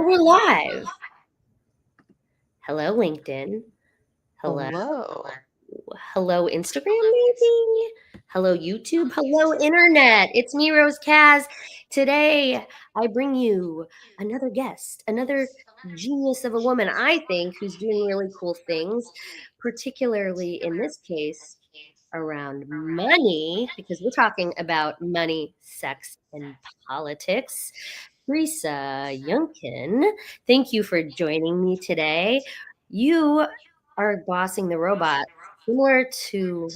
Oh, we're live. Hello, LinkedIn. Hello. Hello. Hello, Instagram, maybe? Hello, YouTube. Hello, Internet. It's me, Rose Kaz. Today, I bring you another guest, another genius of a woman, I think, who's doing really cool things, particularly in this case around money, because we're talking about money, sex, and politics. Teresa Youngkin, thank you for joining me today. You are bossing the robot, similar to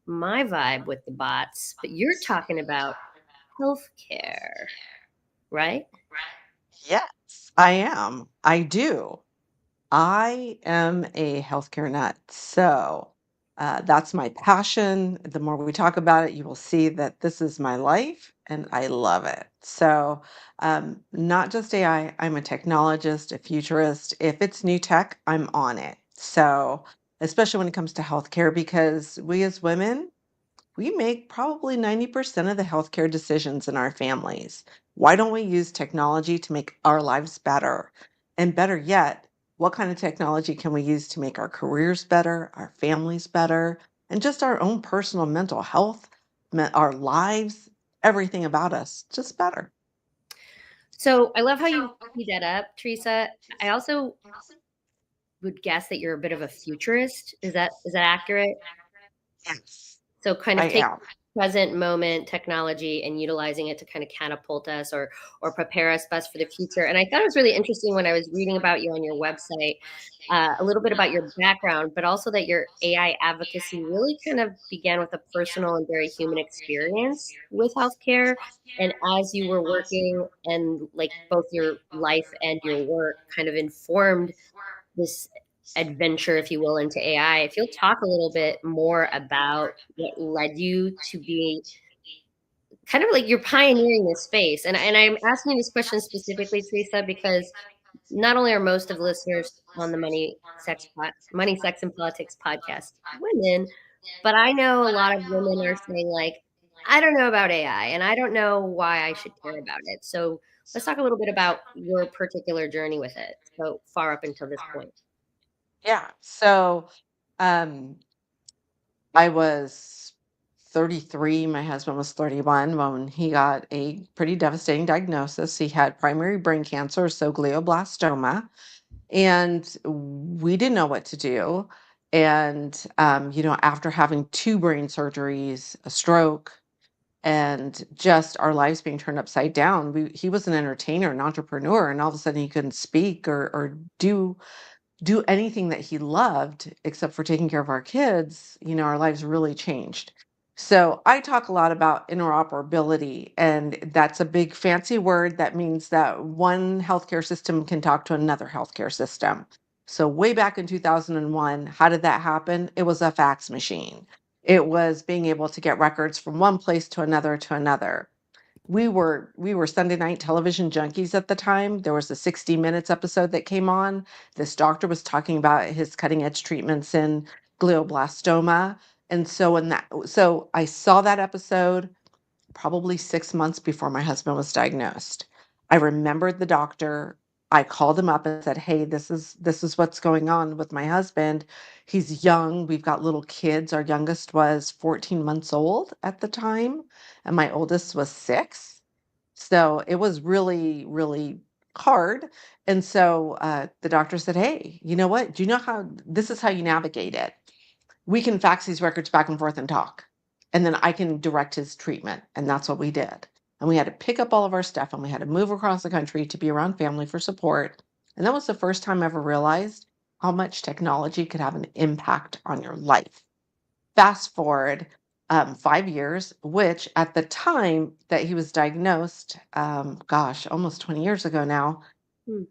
my vibe with the bots, but you're talking about healthcare, right? Yes, I am. I do. I am a healthcare nut. So that's my passion. The more we talk about it, you will see that this is my life and I love it. So, not just AI, I'm a technologist, a futurist. If it's new tech, I'm on it. So, especially when it comes to healthcare, because we as women, we make probably 90% of the healthcare decisions in our families. Why don't we use technology to make our lives better? And better yet, what kind of technology can we use to make our careers better, our families better, and just our own personal mental health, our lives, everything about us just better? So I love how you teed that up, Teresa. I also would guess that you're a bit of a futurist. Is that accurate? Yes, So kind I of take am. present moment technology and utilizing it to kind of catapult us or prepare us best for the future. And I thought it was really interesting when I was reading about you on your website, a little bit about your background, but also that your AI advocacy really kind of began with a personal and very human experience with healthcare. And as you were working and like both your life and your work kind of informed this adventure, if you will, into AI. If you'll talk a little bit more about what led you to be kind of like you're pioneering this space. And I'm asking you this question specifically, Teresa, because not only are most of the listeners on the Money, Sex, and Politics podcast women, but I know a lot of women are saying like, I don't know about AI, and I don't know why I should care about it. So let's talk a little bit about your particular journey with it so far up until this point. Yeah. So, um, I was 33, my husband was 31 when he got a pretty devastating diagnosis. He had primary brain cancer, so glioblastoma, and we didn't know what to do. And, after having two brain surgeries, a stroke, and just our lives being turned upside down, he was an entertainer, an entrepreneur, and all of a sudden he couldn't speak or do anything that he loved except for taking care of our kids, our lives really changed. So I talk a lot about interoperability, and that's a big fancy word that means that one healthcare system can talk to another healthcare system. So way back in 2001, how did that happen? It was a fax machine. It was being able to get records from one place to another to another. We were Sunday night television junkies at the time. There was a 60 Minutes episode that came on. This doctor was talking about his cutting edge treatments in glioblastoma. And so I saw that episode probably 6 months before my husband was diagnosed. I remembered the doctor. I called him up and said, "Hey, this is what's going on with my husband. He's young. We've got little kids. Our youngest was 14 months old at the time, and my oldest was 6." So it was really, really hard. And so the doctor said, "Hey, you know what? Do you know how this is how you navigate it? We can fax these records back and forth and talk. And then I can direct his treatment." And that's what we did. And we had to pick up all of our stuff and we had to move across the country to be around family for support. And that was the first time I ever realized how much technology could have an impact on your life. Fast forward 5 years, which at the time that he was diagnosed, gosh, almost 20 years ago now, Hmm.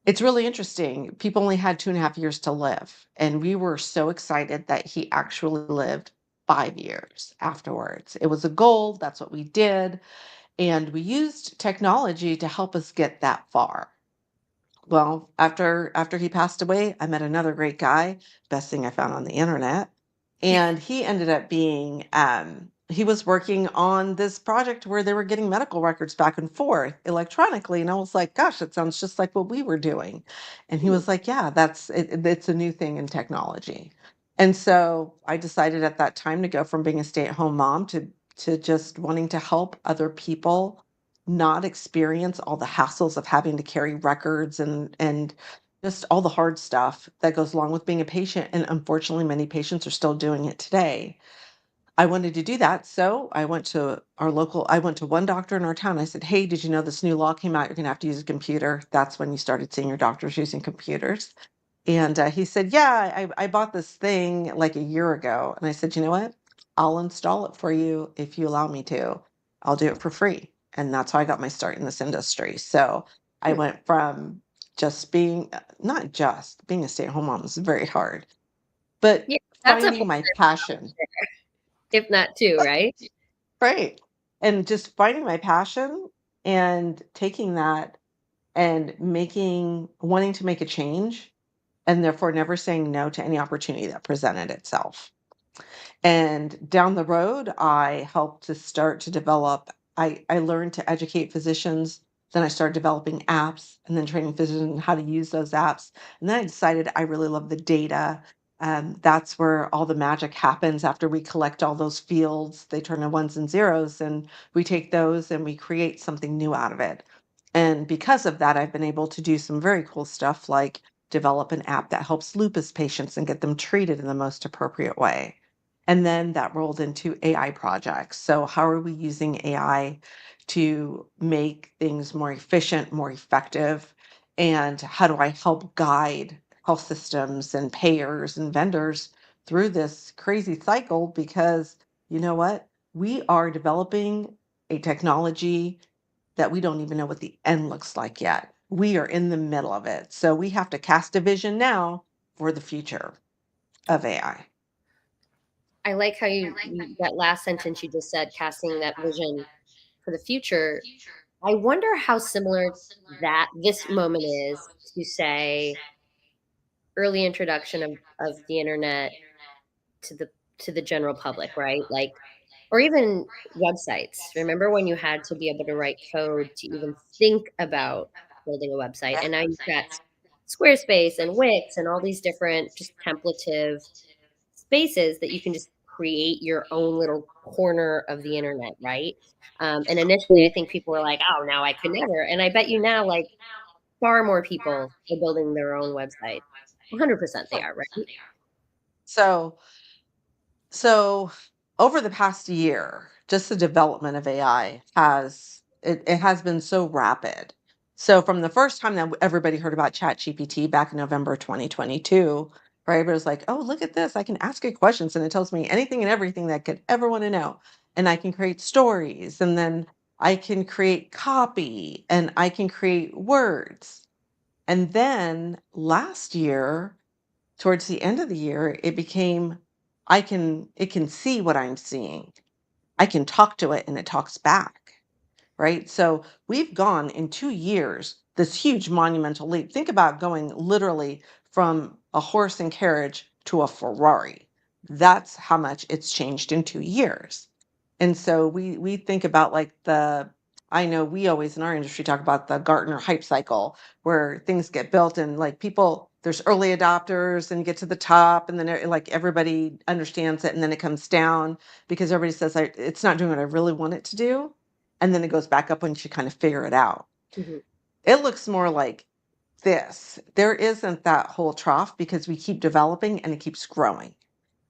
it's really interesting. People only had 2.5 years to live. And we were so excited that he actually lived 5 years afterwards. It was a goal. That's what we did. And we used technology to help us get that far. Well, after he passed away, I met another great guy, best thing I found on the internet. And he ended up being he was working on this project where they were getting medical records back and forth electronically. And I was like, gosh, it sounds just like what we were doing. And he Hmm. was like, yeah, it's a new thing in technology. And so I decided at that time to go from being a stay-at-home mom to just wanting to help other people not experience all the hassles of having to carry records and just all the hard stuff that goes along with being a patient. And unfortunately, many patients are still doing it today. I wanted to do that, so I went to one doctor in our town. I said, "Hey, did you know this new law came out? You're gonna have to use a computer." That's when you started seeing your doctors using computers. And he said, "Yeah, I bought this thing like a year ago." And I said, "You know what? I'll install it for you if you allow me to. I'll do it for free." And that's how I got my start in this industry. So I Hmm. went from just being not just being a stay-at-home mom is very hard, but Yeah, that's a finding full my passion. if not two, right? Right. And just finding my passion and taking that and wanting to make a change and therefore never saying no to any opportunity that presented itself. And down the road, I helped to start to develop, I learned to educate physicians. Then I started developing apps and then training physicians on how to use those apps. And then I decided I really love the data. That's where all the magic happens after we collect all those fields. They turn to ones and zeros, and we take those and we create something new out of it. And because of that, I've been able to do some very cool stuff like develop an app that helps lupus patients and get them treated in the most appropriate way. And then that rolled into AI projects. So, how are we using AI to make things more efficient, more effective? And how do I help guide health systems and payers and vendors through this crazy cycle? Because you know what? We are developing a technology that we don't even know what the end looks like yet. We are in the middle of it. So, we have to cast a vision now for the future of AI. I like how that last sentence you just said, casting that vision for the future. I wonder how similar that this moment is to, say, early introduction of the internet to the general public, right? Like, or even websites. Remember when you had to be able to write code to even think about building a website? And now you've got Squarespace and Wix and all these different just templative spaces that you can just create your own little corner of the internet, right? And initially, I think people were like, "Oh, no, I could never." And I bet you now, like, far more people are building their own website. 100% they are, right? So, So over the past year, just the development of AI it has been so rapid. So from the first time that everybody heard about ChatGPT back in November 2022, right? Everybody was like, oh, look at this. I can ask it questions and it tells me anything and everything that I could ever want to know. And I can create stories and then I can create copy and I can create words. And then last year, towards the end of the year, it became it can see what I'm seeing. I can talk to it and it talks back, right? So we've gone in 2 years, this huge monumental leap. Think about going literally from a horse and carriage to a Ferrari. That's how much it's changed in 2 years. And so we think about like I know we always in our industry talk about the Gartner hype cycle where things get built and like people there's early adopters and you get to the top and then like everybody understands it and then it comes down because everybody says it's not doing what I really want it to do, and then it goes back up once you kind of figure it out. Mhm. It looks more like this. There isn't that whole trough because we keep developing and it keeps growing.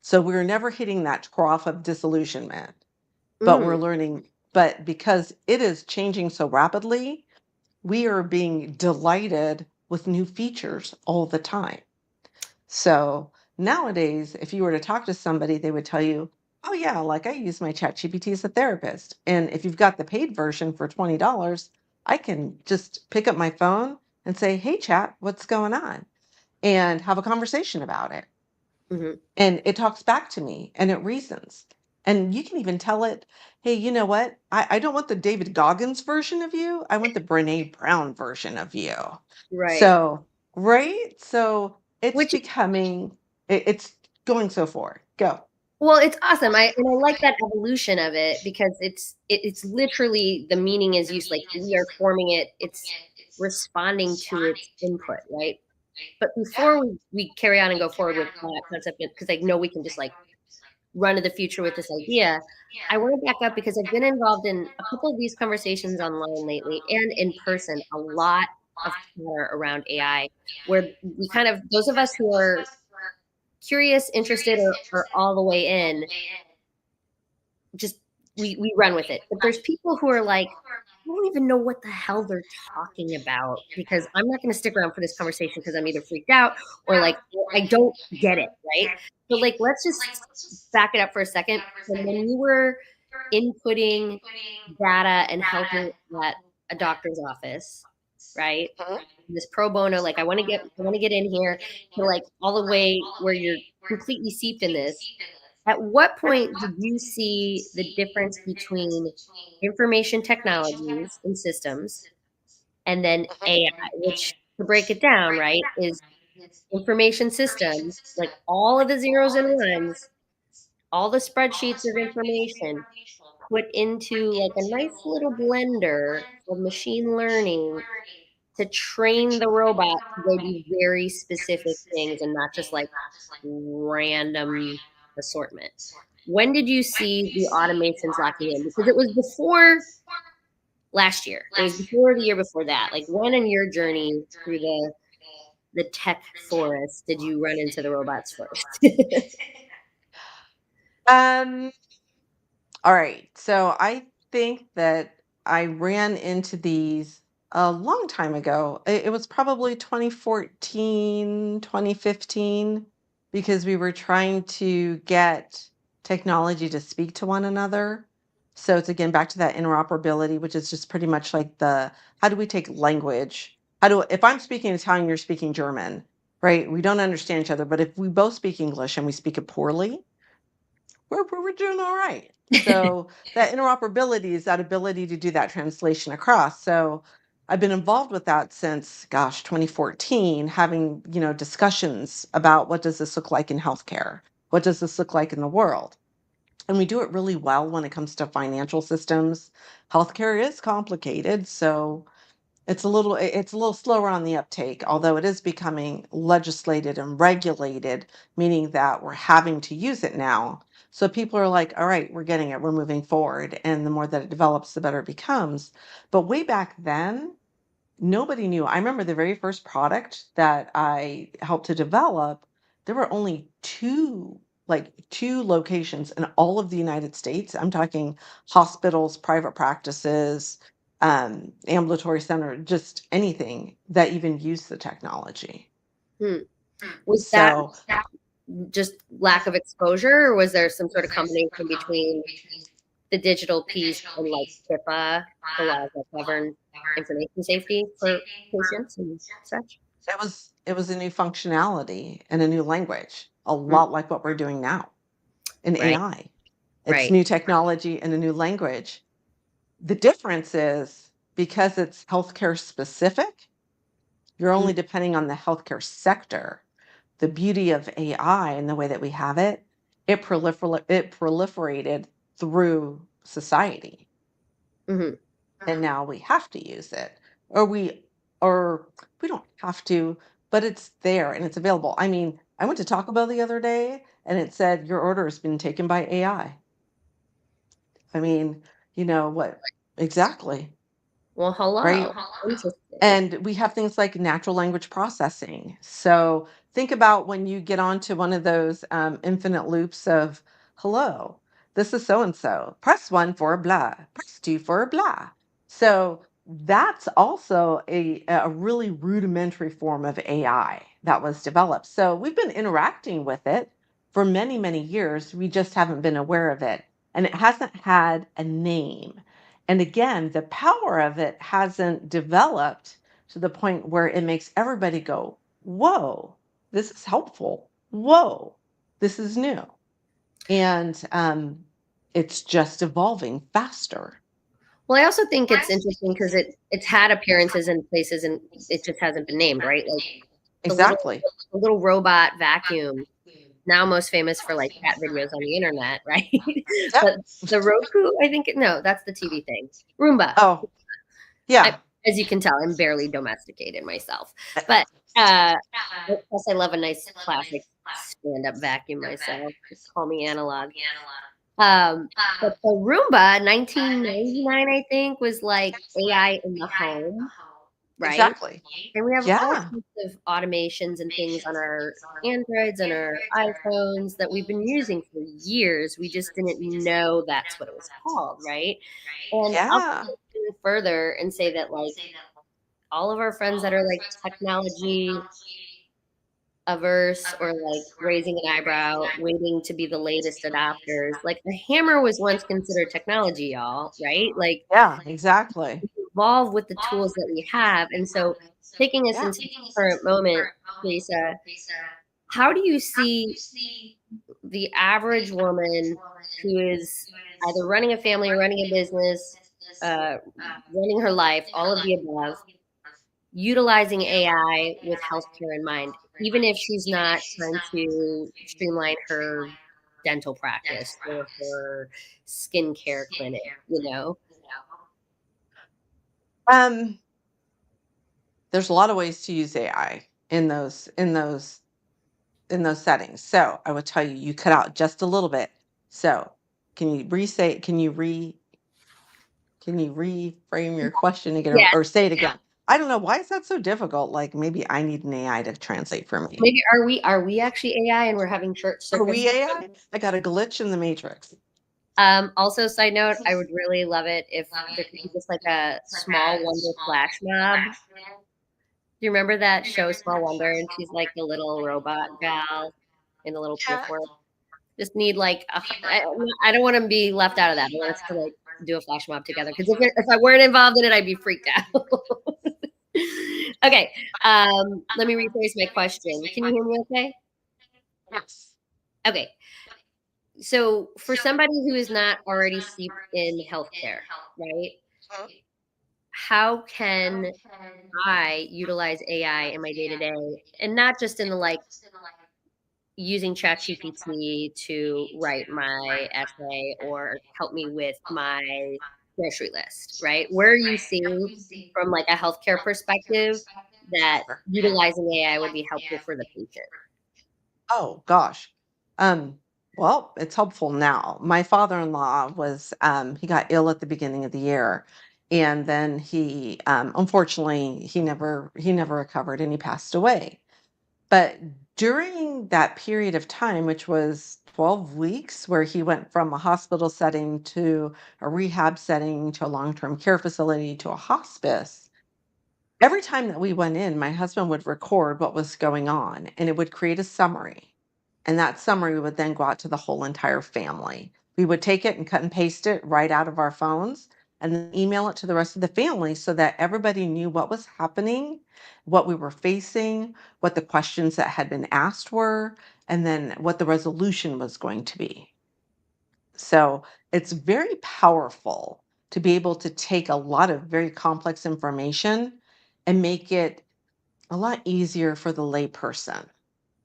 So we're never hitting that trough of disillusionment, but we're Mm. learning. But because it is changing so rapidly, we are being delighted with new features all the time. So nowadays, if you were to talk to somebody, they would tell you, oh, yeah, like I use my chat GPT as a therapist. And if you've got the paid version for $20, I can just pick up my phone and say, hey, chat, what's going on? And have a conversation about it. Mhm. And it talks back to me and it reasons. And you can even tell it, hey, you know what? I don't want the David Goggins version of you. I want the Brene Brown version of you. Right. So, right? So it's Which becoming, it's going so forward. Go. Well, it's awesome. I like that evolution of it because it's literally the meaning is used like we are forming it, it's responding to its input, right? But before we carry on and go forward with that concept, because I know we can just like run to the future with this idea, I want to back up because I've been involved in a couple of these conversations online lately and in person, a lot of chatter around AI, where we kind of those of us who are curious, interested, or all the way in, just we run with it. But there's people who are like, I don't even know what the hell they're talking about because I'm not going to stick around for this conversation because I'm either freaked out or like I don't get it, right? So like let's just back it up for a second. From when you were inputting data and helping at a doctor's office, right? Mhm. This pro bono, like I want to get in here to like all the way where you're completely seeped in this. At what point did you see the difference between information technologies and systems and then AI, which to break it down, right, is information systems, like all of the zeros and ones, all the spreadsheets of information put into like a nice little blender of machine learning to train the robot to go do very specific things and not just like random assortment. When did you see the automations locking in? Because it was before last year. It was before the year before that. Like when in your journey through the tech forest did you run into the robots first? Um, all right. So I think that I ran into these a long time ago. It was probably 2014, 2015, because we were trying to get technology to speak to one another. So it's again back to that interoperability, which is just pretty much like the how do we take language? If I'm speaking Italian, you're speaking German, right? We don't understand each other, but if we both speak English and we speak it poorly, we're doing all right. So that interoperability is that ability to do that translation across. So I've been involved with that since, gosh, 2014, having, discussions about what does this look like in healthcare? What does this look like in the world? And we do it really well when it comes to financial systems. Healthcare is complicated, so it's a little slower on the uptake, although it is becoming legislated and regulated, meaning that we're having to use it now. So people are like, all right, we're getting it, we're moving forward. And the more that it develops, the better it becomes. But way back then, nobody knew. I remember the very first product that I helped to develop, there were only two locations in all of the United States. I'm talking hospitals, private practices, ambulatory center, just anything that even used the technology. Hmm. Was that So just lack of exposure, or was there some sort of combination between the digital piece and like HIPAA, the laws that govern information safety for patients and such? it was a new functionality and a new language, a Mm, lot like what we're doing now in right, AI. It's right. new technology and a new language. The difference is because it's healthcare specific, you're Mm, only depending on the healthcare sector. The beauty of AI and the way that we have it, it proliferated through society. mhm. And now we have to use it. Or we don't have to, but it's there and it's available. I mean, I went to Taco Bell the other day and it said your order has been taken by AI. I mean, what exactly? Well, Right? hello. Interesting. And we have things like natural language processing. So think about when you get onto one of those infinite loops of, hello, this is so and so. Press one for blah, press two for blah. So that's also a really rudimentary form of AI that was developed. So we've been interacting with it for many, many years. We just haven't been aware of it. And it hasn't had a name. And again, the power of it hasn't developed to the point where it makes everybody go, whoa, this is helpful. Whoa, this is new. And it's just evolving faster. Well, I also think it's interesting because it's had appearances in places and it just hasn't been named, right? Like the little Exactly. the little robot vacuum. now most famous for like cat videos on the internet, right? Yep. But the Roku, I think, no, that's the TV thing. Roomba. Oh, I, yeah. as you can tell, I'm barely domesticated myself, but uh, plus I love a nice classic stand-up vacuum myself. Call me analog. But the Roomba, 1999, I think, was like AI in the home, right? Exactly. And we have all Yeah. sorts of automations and things on our Androids and our iPhones that we've been using for years. We just didn't know that's what it was called, right? And I'll Yeah. take it even further and say that, like, all of our friends that are like technology averse or like raising an eyebrow, waiting to be the latest adopters, like the hammer was once considered technology, y'all, right? Like, Yeah, exactly. evolve with the tools that we have. And so, taking us Yeah. into the current moment, Teresa, how do you see the average woman who is either running a family, running a business, uh, running her life, all of the above, utilizing AI with healthcare in mind, even if she's not trying to streamline her dental practice or her skincare clinic, you know? Um, there's a lot of ways to use AI in those settings. So I would tell you, you cut out just a little bit. So can you reframe your question again Yeah. or say it again? I don't know. Why is that so difficult? Like maybe I need an AI to translate for me. Maybe are we actually AI and we're having short Are circuit? we AI? I got a glitch in the matrix. Also, side note, I would really love it if there could be just like a small wonder flash mob. Do you remember that show Small Wonder? And she's like the little robot gal in the little Yeah. pinafore. Just need like I don't want to be left out of that. I want us to like do a flash mob together because if I weren't involved in it, I'd be freaked out. Okay, let me rephrase my question. Can you hear me okay? Yes. Okay, so for somebody who is not already steeped in healthcare, right? Mhm. How can I utilize AI in my day to day, and not just in the like using ChatGPT to write my essay or help me with my grocery list, right? Where are you seeing from like a healthcare perspective that Sure. utilizing AI would be helpful for the patient? Oh gosh. Um, well, it's helpful now. My father-in-law he got ill at the beginning of the year, and then unfortunately he never recovered and he passed away. But during that period of time, which was 12 weeks, where he went from a hospital setting to a rehab setting to a long-term care facility to a hospice, every time that we went in, my husband would record what was going on and it would create a summary. And that summary would then go out to the whole entire family. We would take it and cut and paste it right out of our phones and then email it to the rest of the family so that everybody knew what was happening, what we were facing, what the questions that had been asked were, and then what the resolution was going to be. So it's very powerful to be able to take a lot of very complex information and make it a lot easier for the layperson,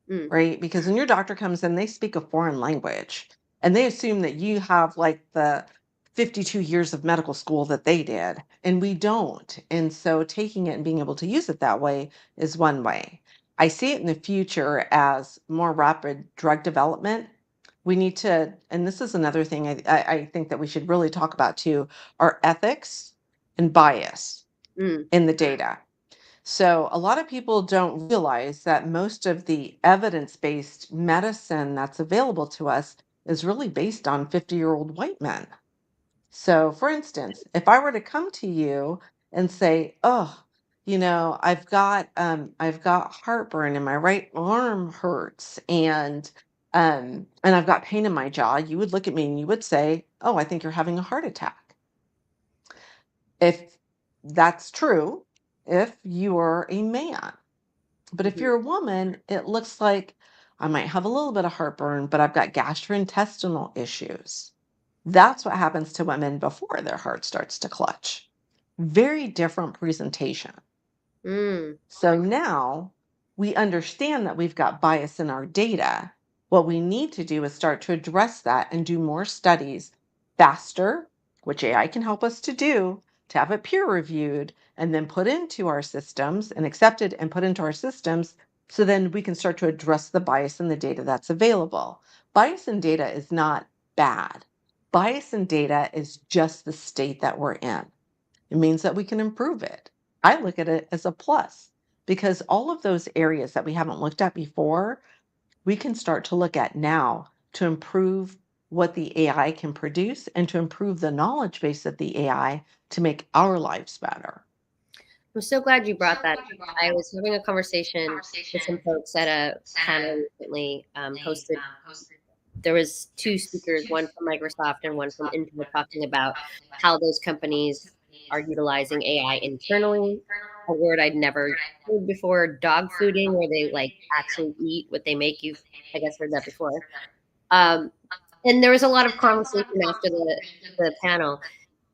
Mm, right? Because when your doctor comes in, they speak a foreign language and they assume that you have like the 52 years of medical school that they did, and we don't. And so taking it and being able to use it that way is one way. I see it in the future as more rapid drug development. We need to, and this is another thing I think that we should really talk about too, are ethics and bias mm, in the data. So, a lot of people don't realize that most of the evidence based medicine that's available to us is really based on 50-year-old white men. So, for instance, if I were to come to you and say, "Oh, I've got heartburn and my right arm hurts and I've got pain in my jaw," you would look at me and you would say, "Oh, I think you're having a heart attack." If that's true, if you are a man. But if mhm, you're a woman, it looks like I might have a little bit of heartburn, but I've got gastrointestinal issues. That's what happens to women before their heart starts to clutch. Very different presentation. mm, So now we understand that we've got bias in our data. What we need to do is start to address that and do more studies faster, which AI can help us to do, to have it peer reviewed and then put into our systems and accepted and put into our systems so then we can start to address the bias in the data that's available. Bias in data is not bad. Bias in data is just the state that we're in. It means that we can improve it. I look at it as a plus because all of those areas that we haven't looked at before, we can start to look at now to improve what the AI can produce and to improve the knowledge base of the AI to make our lives better. I'm so glad you brought that up. I was having a conversation with some folks at a panel recently, hosted. There was two speakers, one from Microsoft and one from Intel, talking about how those companies are utilizing AI internally, a word I'd never heard before, dog fooding, where they like actually eat what they make. You've, I guess, heard that before. Um, and there was a lot of conversation after the panel,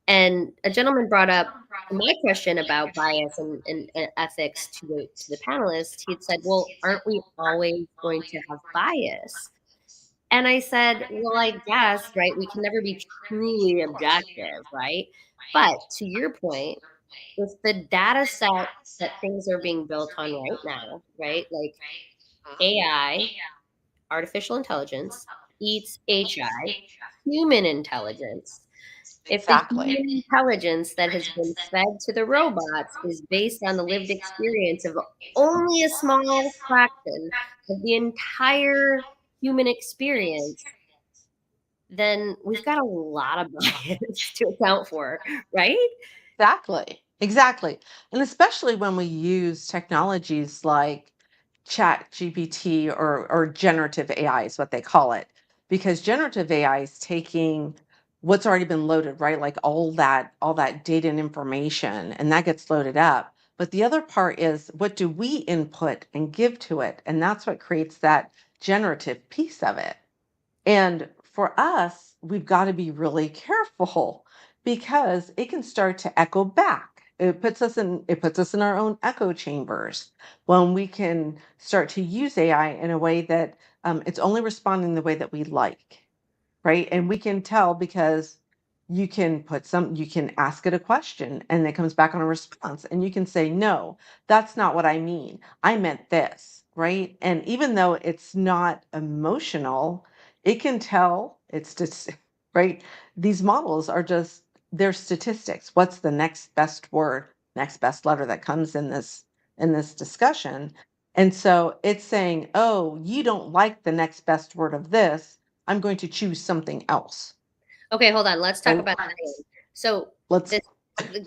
and a gentleman brought up my question about bias and ethics to the panelists. He had said, "Well, aren't we always going to have bias?" And I said, "Well, I guess, right? We can never be truly objective, right?" But to your point, with the data set that things are being built on right now, right? Like AI, artificial intelligence, eats HI, human intelligence. If the Exactly. human intelligence that has been fed to the robots is based on the lived experience of only a small fraction of the entire human experience, then we've got a lot of bias to account for, right? Exactly. Exactly. And especially when we use technologies like chat GPT or generative AI is what they call it. Because generative AI is taking what's already been loaded, right? Like all that data and information, and that gets loaded up. But the other part is what do we input and give to it? And that's what creates that generative piece of it. And for us, we've got to be really careful because it can start to echo back. It puts us in our own echo chambers when we can start to use AI in a way that it's only responding the way that we like, right? And we can tell because you can ask it a question and it comes back on a response and you can say, no, that's not what I mean. I meant this, right? And even though it's not emotional, it can tell right? These models are just, they're statistics. What's the next best word, next best letter that comes in this discussion? And so it's saying, oh, you don't like the next best word of this. I'm going to choose something else, Okay, hold on. Let's talk right? about that again. So Let's this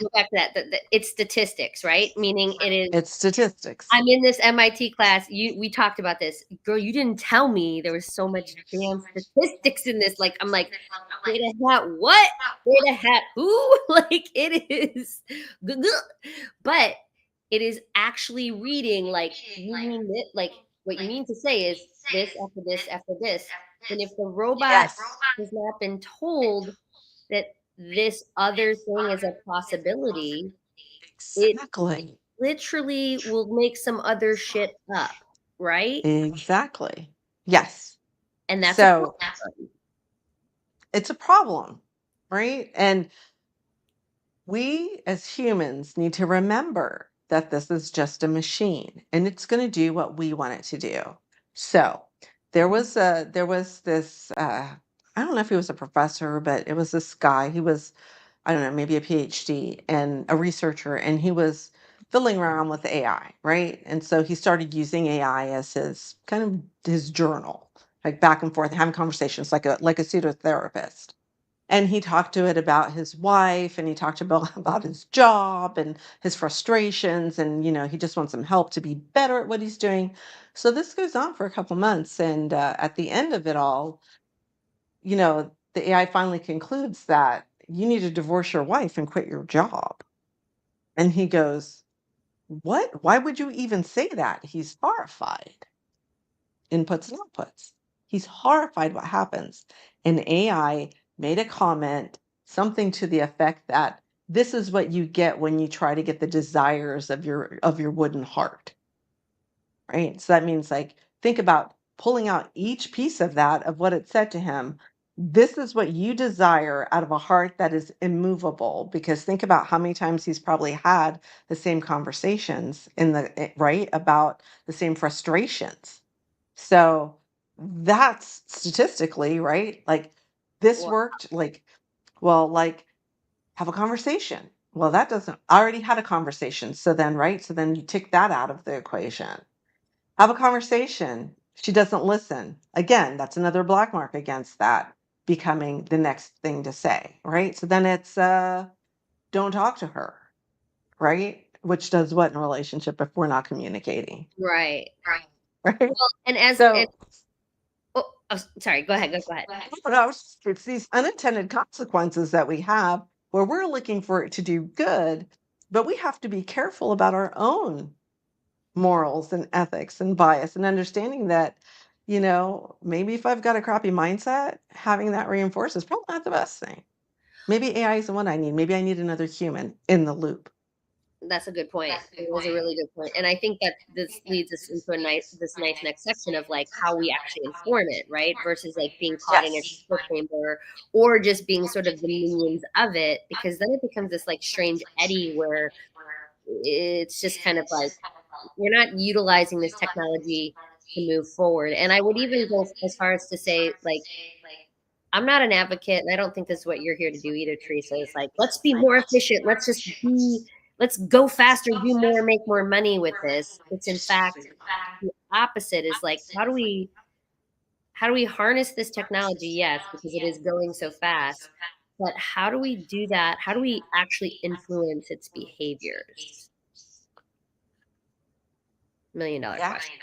go back to that. It's statistics, right? Meaning it is. it's statistics. I'm in this MIT class. We talked about this, girl. You didn't tell me there was so much damn statistics in this. Like I'm like, data hat what? Data hat who? Like it is, but it is actually reading. Like you mean it. Like what you mean to say is this after this after this. And if the robot Yes. has not been told that this other thing is a possibility, it Exactly. literally will make some other shit up, right? Exactly. Yes. And that's a So problem. it's a problem, right? And we as humans need to remember that this is just a machine and it's going to do what we want it to do. So there was this I don't know if he was a professor, but it was this guy. He was, I don't know, maybe a PhD and a researcher, and he was fiddling around with AI, right? And so he started using AI as his kind of his journal, like back and forth, having conversations like a pseudo therapist. And he talked to it about his wife and he talked about his job and his frustrations and he just wants some help to be better at what he's doing. So this goes on for a couple months and at the end of it all, the AI finally concludes that you need to divorce your wife and quit your job. And he goes, what? Why would you even say that? He's horrified. Inputs and outputs. He's horrified what happens. And AI made a comment, something to the effect that this is what you get when you try to get the desires of your wooden heart. Right? So that means like think about pulling out each piece of that, of what it said to him. This is what you desire out of a heart that is immovable. Because think about how many times he's probably had the same conversations right, about the same frustrations. So that's statistically, right? Like this Well, worked, like, well, like have a conversation. Well, that doesn't, I already had a conversation. So then, right? So then you take that out of the equation. Have a conversation. She doesn't listen. Again, that's another black mark against that becoming the next thing to say, right? So then it's don't talk to her, right? Which does what in a relationship if we're not communicating, right. right? Well, and So oh, sorry. Go ahead. Go ahead. no, it's these unintended consequences that we have where we're looking for it to do good, but we have to be careful about our own morals and ethics and bias and understanding that, maybe if I've got a crappy mindset, having that reinforced is probably not the best thing. Maybe AI isn't what I need. Maybe I need another human in the loop. That's a good point. It was a really good point, and I think that this leads us into this nice next section of like how we actually inform it, right? Versus like being caught in an Yes. echo chamber or just being sort of the minions of it, because then it becomes this like strange eddy where it's just kind of like we're not utilizing this technology to move forward. And I would even go as far as to say, like, I'm not an advocate, and I don't think this is what you're here to do either, Teresa. It's like, let's be more efficient. Let's go faster, do more, make more money with this. It's in fact the opposite is like, how do we harness this technology? Yes, because it is going so fast. But how do we do that? How do we actually influence its behaviors? $1 million Yeah. question.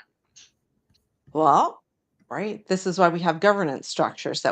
Well, right. This is why we have governance structures that